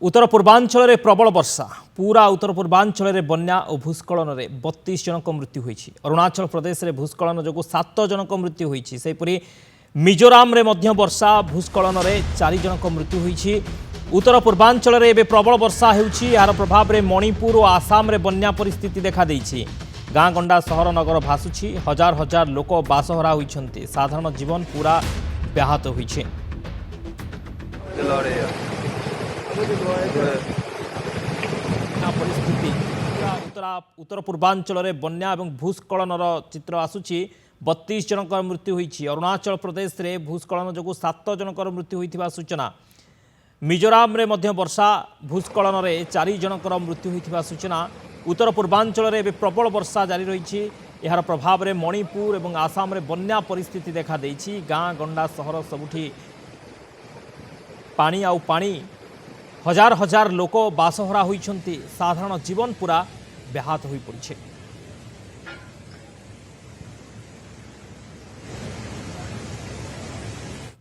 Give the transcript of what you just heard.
उत्तर पूर्वांचल प्रबल वर्षा पूरा उत्तर पूर्वांचल बन्या और भूस्खलन में 32 जनक मृत्यु होती। अरुणाचल प्रदेश में भूस्खलन जो 7 जनक मृत्यु होती। सेहीपरि मिजोराम रे मध्य वर्षा भूस्खलन में 4 जनक मृत्यु होती। उत्तर पूर्वांचल में प्रबल वर्षा होती। यार प्रभाव में मणिपुर और आसाम रे बन्या परिस्थिति देखा देइछि। गाँ गंडा सहर नगर भासुछि। हजार हजार लोक बासहरा होइछन्ति। साधारण जीवन पूरा व्याहत होइछि। परिस्थिति उत्तर पूर्वांचल में बन्या और भूस्खलन चित्र आसूची। 32 जनक मृत्यु होती। अरुणाचल प्रदेश में भूस्खलन जो 7 जनक मृत्यु होता सूचना। मिजोराम रे मध्य वर्षा भूस्खलन में 4 जनक मृत्यु होता सूचना। उत्तर पूर्वांचल में प्रबल वर्षा जारी रही। यार प्रभाव में मणिपुर और आसाम रे बन्या परिस्थिति देखा देइछि। गाँ गंडा सहर सबुठी पानी आउ पानी। हजार हजार लोक बासहरा होइछन्ति। साधारण जीवन पूरा व्याहत होई पड़िछे।